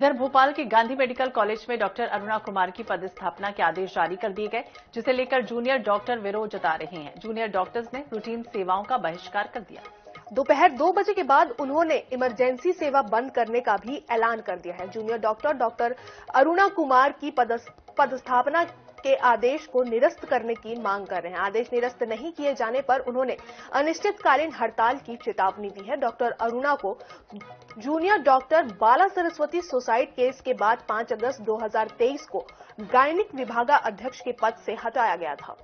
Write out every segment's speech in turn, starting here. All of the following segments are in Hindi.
इधर भोपाल के गांधी मेडिकल कॉलेज में डॉक्टर अरुणा कुमार की पदस्थापना के आदेश जारी कर दिए गए, जिसे लेकर जूनियर डॉक्टर विरोध जता रहे हैं। जूनियर डॉक्टर्स ने रूटीन सेवाओं का बहिष्कार कर दिया। दोपहर 2 बजे के बाद उन्होंने इमरजेंसी सेवा बंद करने का भी ऐलान कर दिया है। जूनियर डॉक्टर अरुणा कुमार की पदस्थापना के आदेश को निरस्त करने की मांग कर रहे हैं। आदेश निरस्त नहीं किए जाने पर उन्होंने अनिश्चितकालीन हड़ताल की चेतावनी दी है। डॉक्टर अरुणा को जूनियर डॉक्टर बाला सरस्वती सुसाइड केस के बाद 5 अगस्त 2023 को गायनिक विभागाध्यक्ष के पद से हटाया गया था।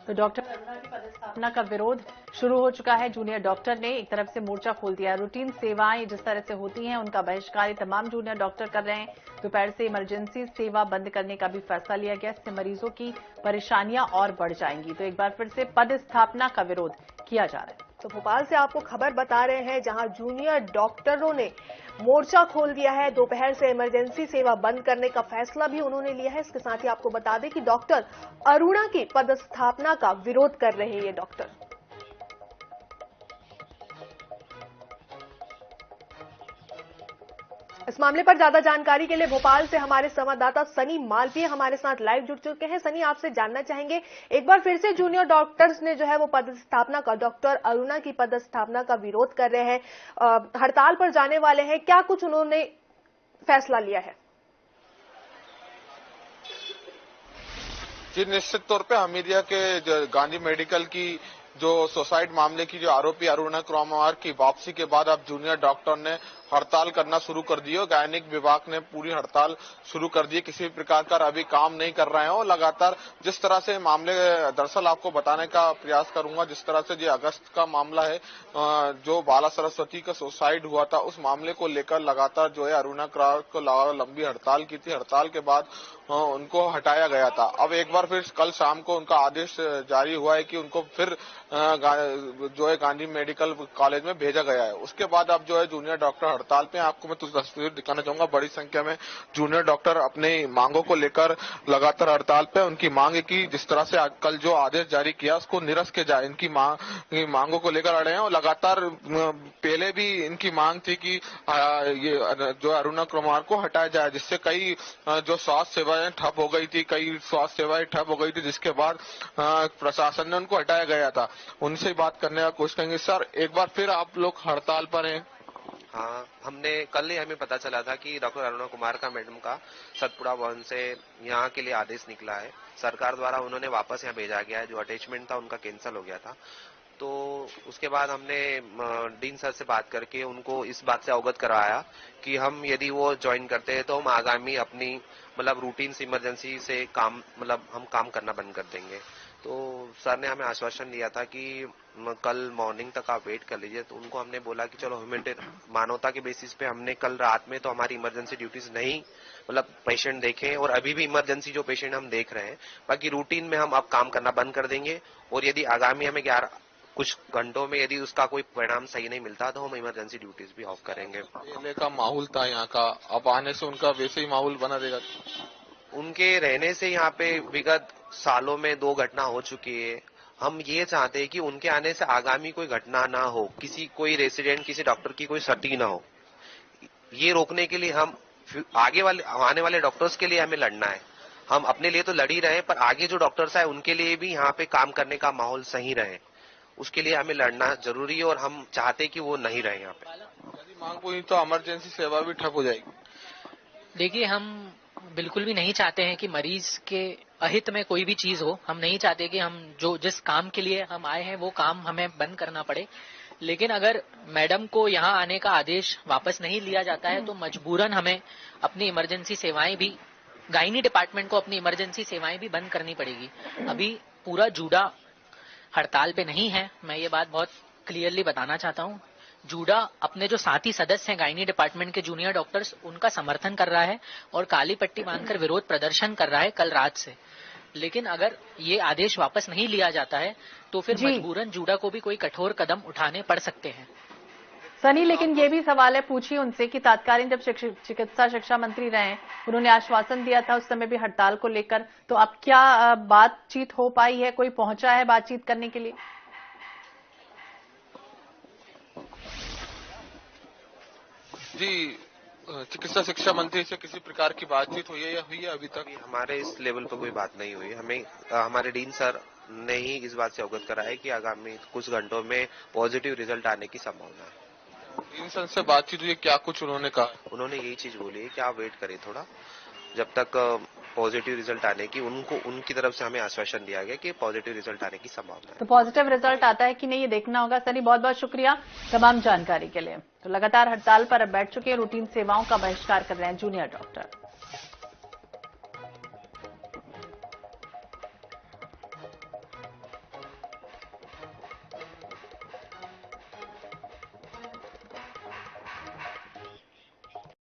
तो डॉक्टर अरुणा की पदस्थापना का विरोध शुरू हो चुका है। जूनियर डॉक्टर ने एक तरफ से मोर्चा खोल दिया। रूटीन सेवाएं जिस तरह से होती हैं उनका बहिष्कार तमाम जूनियर डॉक्टर कर रहे हैं। दोपहर से इमरजेंसी सेवा बंद करने का भी फैसला लिया गया। इससे मरीजों की परेशानियां और बढ़ जाएंगी। तो एक बार फिर से पदस्थापना का विरोध किया जा रहा है। तो भोपाल से आपको खबर बता रहे हैं, जहां जूनियर डॉक्टरों ने मोर्चा खोल दिया है। दोपहर से इमरजेंसी सेवा बंद करने का फैसला भी उन्होंने लिया है। इसके साथ ही आपको बता दें कि डॉक्टर अरुणा की पदस्थापना का विरोध कर रहे हैं ये डॉक्टर। इस मामले पर ज्यादा जानकारी के लिए भोपाल से हमारे संवाददाता सनी मालवीय हमारे साथ लाइव जुड़ चुके हैं। सनी, आपसे जानना चाहेंगे, एक बार फिर से जूनियर डॉक्टर्स ने जो है वो पदस्थापना का, डॉक्टर अरुणा की पदस्थापना का विरोध कर रहे हैं, हड़ताल पर जाने वाले हैं। क्या कुछ उन्होंने फैसला लिया है? जी, निश्चित तौर पे हमीदिया के गांधी मेडिकल की जो सुसाइड मामले की जो आरोपी अरुणा कुमार की वापसी के बाद अब जूनियर डॉक्टर ने हड़ताल करना शुरू कर दी है। गायनिक विभाग ने पूरी हड़ताल शुरू कर दी है। किसी प्रकार का अभी काम नहीं कर रहे हैं और लगातार जिस तरह से मामले, दरअसल आपको बताने का प्रयास करूंगा, जिस तरह से जो अगस्त का मामला है, जो बाला सरस्वती का सुसाइड हुआ था, उस मामले को लेकर लगातार जो है अरुणा कुमार को लंबी हड़ताल की थी। हड़ताल के बाद उनको हटाया गया था। अब एक बार फिर कल शाम को उनका आदेश जारी हुआ है कि उनको फिर जो है गांधी मेडिकल कॉलेज में भेजा गया है। उसके बाद अब जो है जूनियर डॉक्टर हड़ताल पे। आपको मैं तस्वीर दिखाना चाहूंगा, बड़ी संख्या में जूनियर डॉक्टर अपनी मांगों को लेकर लगातार हड़ताल पे। उनकी मांग है कि जिस तरह से कल जो आदेश जारी किया उसको निरस्त किया जाए। इनकी मांगों को लेकर अड़े हैं और लगातार पहले भी इनकी मांग थी कि ये जो अरुणा कुमार को हटाया जाए, जिससे कई जो स्वास्थ्य सेवाएं ठप हो गई थी, जिसके बाद प्रशासन ने उनको हटाया गया था। उनसे बात करने का कोशिश करेंगे। सर, एक बार फिर आप लोग हड़ताल पर हैं? हाँ, कल ही हमें पता चला था कि डॉक्टर अरुणा कुमार का, मैडम का सतपुड़ा भवन से यहाँ के लिए आदेश निकला है। सरकार द्वारा उन्होंने वापस यहाँ भेजा गया है। जो अटैचमेंट था उनका कैंसिल हो गया था। तो उसके बाद हमने डीन सर से बात करके उनको इस बात से अवगत कराया कि हम यदि वो ज्वाइन करते हैं तो हम आगामी अपनी रूटीन इमरजेंसी से हम काम करना बंद कर देंगे। तो सर ने हमें आश्वासन दिया था कि कल मॉर्निंग तक आप वेट कर लीजिए। तो उनको हमने बोला कि चलो, मानवता के बेसिस पे हमने कल रात में तो हमारी इमरजेंसी ड्यूटीज नहीं पेशेंट देखे, और अभी भी इमरजेंसी जो पेशेंट हम देख रहे हैं, बाकी रूटीन में हम अब काम करना बंद कर देंगे। और यदि आगामी हमें कुछ घंटों में यदि उसका कोई परिणाम सही नहीं मिलता तो हम इमरजेंसी ड्यूटीज भी ऑफ करेंगे। पहले का माहौल था यहाँ का, अब आने से उनका वैसे ही माहौल बना रहेगा? उनके रहने से यहाँ पे विगत सालों में 2 घटना हो चुकी है। हम ये चाहते हैं कि उनके आने से आगामी कोई घटना ना हो, कोई रेसिडेंट, किसी डॉक्टर की कोई क्षति ना हो। ये रोकने के लिए हम आने वाले डॉक्टर्स के लिए हमें लड़ना है। हम अपने लिए तो लड़ ही रहे हैं, पर आगे जो डॉक्टर्स आए उनके लिए भी यहाँ पे काम करने का माहौल सही रहे, उसके लिए हमें लड़ना जरूरी है। और हम चाहते हैं कि वो नहीं रहे यहाँ पे। यदि मांग हुई तो इमरजेंसी सेवा भी ठप हो जाएगी। देखिए, हम बिल्कुल भी नहीं चाहते हैं कि मरीज के अहित में कोई भी चीज हो। हम नहीं चाहते कि हम जिस काम के लिए हम आए हैं वो काम हमें बंद करना पड़े। लेकिन अगर मैडम को यहाँ आने का आदेश वापस नहीं लिया जाता है तो मजबूरन हमें अपनी इमरजेंसी सेवाएं भी, गायनी डिपार्टमेंट को अपनी इमरजेंसी सेवाएं भी बंद करनी पड़ेगी। अभी पूरा जूडा हड़ताल पे नहीं है, मैं ये बात बहुत क्लियरली बताना चाहता हूँ। जूडा अपने जो साथी सदस्य हैं गायनी डिपार्टमेंट के जूनियर डॉक्टर्स, उनका समर्थन कर रहा है और काली पट्टी बांधकर विरोध प्रदर्शन कर रहा है कल रात से। लेकिन अगर ये आदेश वापस नहीं लिया जाता है तो फिर मजबूरन जूडा को भी कोई कठोर कदम उठाने पड़ सकते हैं। सनी, लेकिन ये भी सवाल है, पूछिए उनसे कि तत्कालीन जब चिकित्सा शिक्षा मंत्री रहे, उन्होंने आश्वासन दिया था उस समय भी हड़ताल को लेकर, तो अब क्या बातचीत हो पाई है? कोई पहुंचा है बातचीत करने के लिए? जी, चिकित्सा शिक्षा मंत्री से किसी प्रकार की बातचीत हुई है या हुई है अभी तक? हमारे इस लेवल पर कोई बात नहीं हुई। हमें हमारे डीन सर ने ही इस बात से अवगत कराया कि आगामी कुछ घंटों में पॉजिटिव रिजल्ट आने की संभावना है। डीन सर से बातचीत हुई है, क्या कुछ उन्होंने कहा? उन्होंने यही चीज बोली है कि आप वेट करें थोड़ा, जब तक पॉजिटिव रिजल्ट आने की उनकी तरफ से हमें आश्वासन दिया गया कि पॉजिटिव रिजल्ट आने की संभावना है। तो पॉजिटिव रिजल्ट आता है कि नहीं, ये देखना होगा। सनी, बहुत बहुत शुक्रिया तमाम जानकारी के लिए। तो लगातार हड़ताल पर अब बैठ चुके हैं, रूटीन सेवाओं का बहिष्कार कर रहे हैं जूनियर डॉक्टर।